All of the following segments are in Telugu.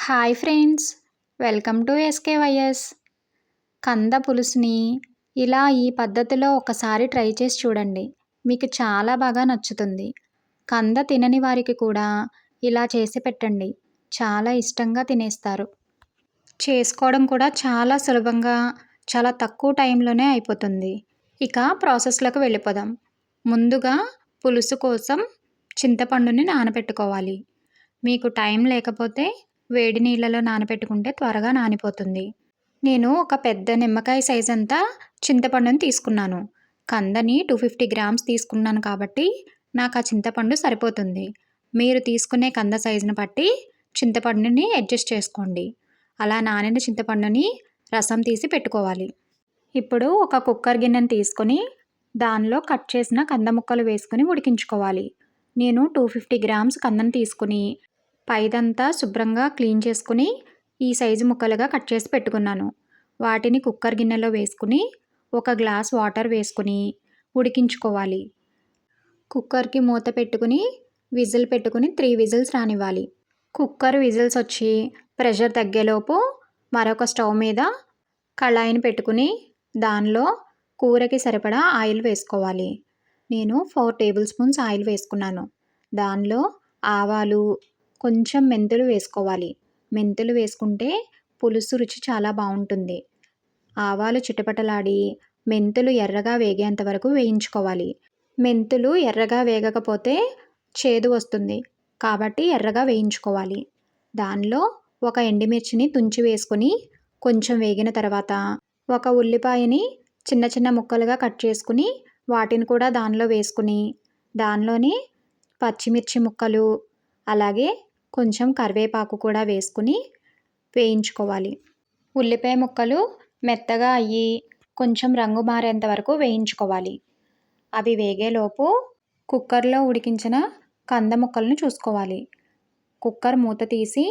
Hi friends, welcome to SKYS. కంద పులుసుని ఇలా ఈ పద్ధతిలో ఒకసారి ట్రై చేసి చూడండి. మీకు చాలా బాగా నచ్చుతుంది. కంద తినని వారికి కూడా ఇలా చేసి పెట్టండి. చాలా ఇష్టంగా తినేస్తారు. చేసుకోవడం కూడా చాలా సులభంగా, చాలా తక్కువ టైంలోనే అయిపోతుంది. ఇక ప్రాసెస్లోకి వెళ్ళిపోదాం. ముందుగా పులుసు కోసం చింతపండుని నానబెట్టుకోవాలి. మీకు టైం లేకపోతే వేడి నీళ్ళలో నానబెట్టుకుంటే త్వరగా నానిపోతుంది. నేను ఒక పెద్ద నిమ్మకాయ సైజ్ అంతా చింతపండుని తీసుకున్నాను. కందని 250 గ్రామ్స్ తీసుకున్నాను కాబట్టి నాకు ఆ చింతపండు సరిపోతుంది. మీరు తీసుకునే కంద సైజుని బట్టి చింతపండుని అడ్జస్ట్ చేసుకోండి. అలా నానిన చింతపండుని రసం తీసి పెట్టుకోవాలి. ఇప్పుడు ఒక కుక్కర్ గిన్నెని తీసుకొని దానిలో కట్ చేసిన కంద ముక్కలు వేసుకొని ఉడికించుకోవాలి. నేను 250 గ్రామ్స్ కందను తీసుకుని పైదంతా శుభ్రంగా క్లీన్ చేసుకుని ఈ సైజు ముక్కలుగా కట్ చేసి పెట్టుకున్నాను. వాటిని కుక్కర్ గిన్నెలో వేసుకుని ఒక గ్లాస్ వాటర్ వేసుకుని ఉడికించుకోవాలి. కుక్కర్కి మూత పెట్టుకుని విజిల్ పెట్టుకుని 3 విజిల్స్ రానివ్వాలి. కుక్కర్ విజిల్స్ వచ్చి ప్రెషర్ తగ్గేలోపు మరొక స్టవ్ మీద కళాయిని పెట్టుకుని దానిలో కూరకి సరిపడా ఆయిల్ వేసుకోవాలి. నేను 4 టేబుల్ స్పూన్స్ ఆయిల్ వేసుకున్నాను. దానిలో ఆవాలు, కొంచెం మెంతులు వేసుకోవాలి. మెంతులు వేసుకుంటే పులుసు రుచి చాలా బాగుంటుంది. ఆవాలు చిటపటలాడి మెంతులు ఎర్రగా వేగేంత వరకు వేయించుకోవాలి. మెంతులు ఎర్రగా వేగకపోతే చేదు వస్తుంది కాబట్టి ఎర్రగా వేయించుకోవాలి. దానిలో ఒక ఎండుమిర్చిని తుంచి వేసుకొని కొంచెం వేగిన తర్వాత ఒక ఉల్లిపాయని చిన్న చిన్న ముక్కలుగా కట్ చేసుకుని వాటిని కూడా దానిలో వేసుకుని దానిలోని పచ్చిమిర్చి ముక్కలు అలాగే కొంచెం కరివేపాకు కూడా వేసుకుని వేయించుకోవాలి. ఉల్లిపాయ ముక్కలు మెత్తగా అయ్యి కొంచెం రంగు మారేంత వరకు వేయించుకోవాలి. అవి వేగేలోపు కుక్కర్లో ఉడికించిన కంద ముక్కలను చూసుకోవాలి. కుక్కర్ మూత తీసి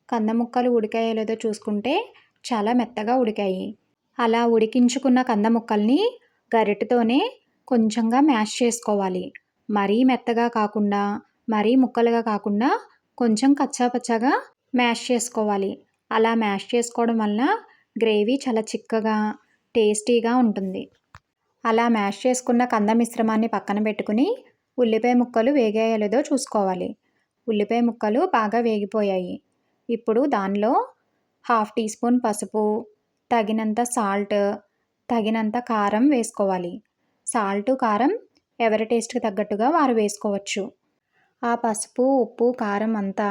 కంద ముక్కలు ఉడికాయో లేదో చూసుకుంటే చాలా మెత్తగా ఉడికాయి. అలా ఉడికించుకున్న కంద ముక్కల్ని గరిటెతోనే కొంచెంగా మ్యాష్ చేసుకోవాలి. మరీ మెత్తగా కాకుండా మరీ ముక్కలుగా కాకుండా కొంచెం కచ్చాపచ్చాగా మ్యాష్ చేసుకోవాలి. అలా మ్యాష్ చేసుకోవడం వలన గ్రేవీ చాలా చిక్కగా టేస్టీగా ఉంటుంది. అలా మ్యాష్ చేసుకున్న కంద మిశ్రమాన్ని పక్కన పెట్టుకుని ఉల్లిపాయ ముక్కలు వేగాయో లేదో చూసుకోవాలి. ఉల్లిపాయ ముక్కలు బాగా వేగిపోయాయి. ఇప్పుడు దానిలో 1/2 టీ స్పూన్ పసుపు, తగినంత సాల్ట్, తగినంత కారం వేసుకోవాలి. సాల్ట్, కారం ఎవరి టేస్ట్కి తగ్గట్టుగా వారు వేసుకోవచ్చు. ఆ పసుపు, ఉప్పు, కారం అంతా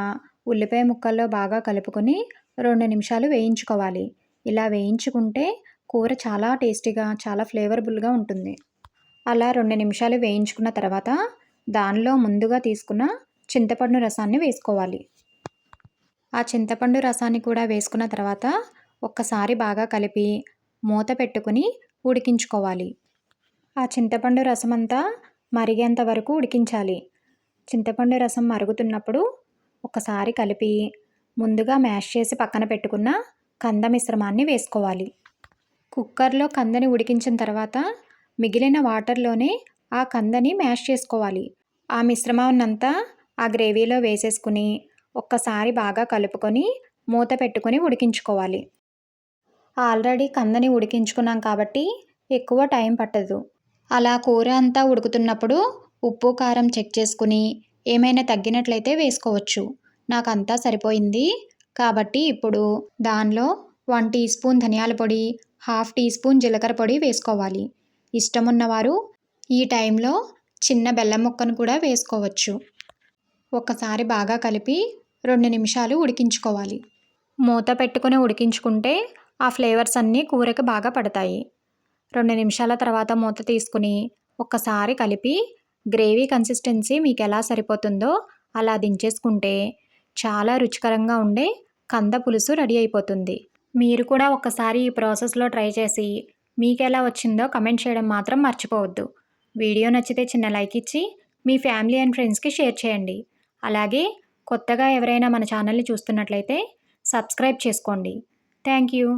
ఉల్లిపాయ ముక్కల్లో బాగా కలుపుకొని 2 నిమిషాలు వేయించుకోవాలి. ఇలా వేయించుకుంటే కూర చాలా టేస్టీగా, చాలా ఫ్లేవరబుల్గా ఉంటుంది. అలా 2 నిమిషాలు వేయించుకున్న తర్వాత దానిలో ముందుగా తీసుకున్న చింతపండు రసాన్ని వేసుకోవాలి. ఆ చింతపండు రసాన్ని కూడా వేసుకున్న తర్వాత ఒక్కసారి బాగా కలిపి మూత పెట్టుకుని ఉడికించుకోవాలి. ఆ చింతపండు రసం అంతా మరిగేంత వరకు ఉడికించాలి. చింతపండు రసం మరుగుతున్నప్పుడు ఒకసారి కలిపి ముందుగా మ్యాష్ చేసి పక్కన పెట్టుకున్న కంద మిశ్రమాన్ని వేసుకోవాలి. కుక్కర్లో కందని ఉడికించిన తర్వాత మిగిలిన వాటర్లోనే ఆ కందని మ్యాష్ చేసుకోవాలి. ఆ మిశ్రమాన్నంతా ఆ గ్రేవీలో వేసేసుకుని ఒక్కసారి బాగా కలుపుకొని మూత పెట్టుకొని ఉడికించుకోవాలి. ఆల్రెడీ కందని ఉడికించుకున్నాం కాబట్టి ఎక్కువ టైం పట్టదు. అలా కూర అంతా ఉడుకుతున్నప్పుడు ఉప్పు, కారం చెక్ చేసుకుని ఏమైనా తగ్గినట్లయితే వేసుకోవచ్చు. నాకు అంతా సరిపోయింది కాబట్టి ఇప్పుడు దానిలో 1 టీ స్పూన్ ధనియాల పొడి, 1/2 టీ స్పూన్ జీలకర్ర పొడి వేసుకోవాలి. ఇష్టం ఉన్నవారు ఈ టైంలో చిన్న బెల్లం ముక్కను కూడా వేసుకోవచ్చు. ఒకసారి బాగా కలిపి 2 నిమిషాలు ఉడికించుకోవాలి. మూత పెట్టుకుని ఉడికించుకుంటే ఆ ఫ్లేవర్స్ అన్నీ కూరకి బాగా పడతాయి. 2 నిమిషాల తర్వాత మూత తీసుకుని ఒక్కసారి కలిపి గ్రేవీ కన్సిస్టెన్సీ మీకు ఎలా సరిపోతుందో అలా దించేసుకుంటే చాలా రుచికరంగా ఉండే కంద పులుసు రెడీ అయిపోతుంది. మీరు కూడా ఒక్కసారి ఈ ప్రాసెస్లో ట్రై చేసి మీకు ఎలా వచ్చిందో కమెంట్ చేయడం మాత్రం మర్చిపోవద్దు. వీడియో నచ్చితే చిన్న లైక్ ఇచ్చి మీ ఫ్యామిలీ అండ్ ఫ్రెండ్స్కి షేర్ చేయండి. అలాగే కొత్తగా ఎవరైనా మన ఛానల్ని చూస్తున్నట్లయితే సబ్స్క్రైబ్ చేసుకోండి. Thank you.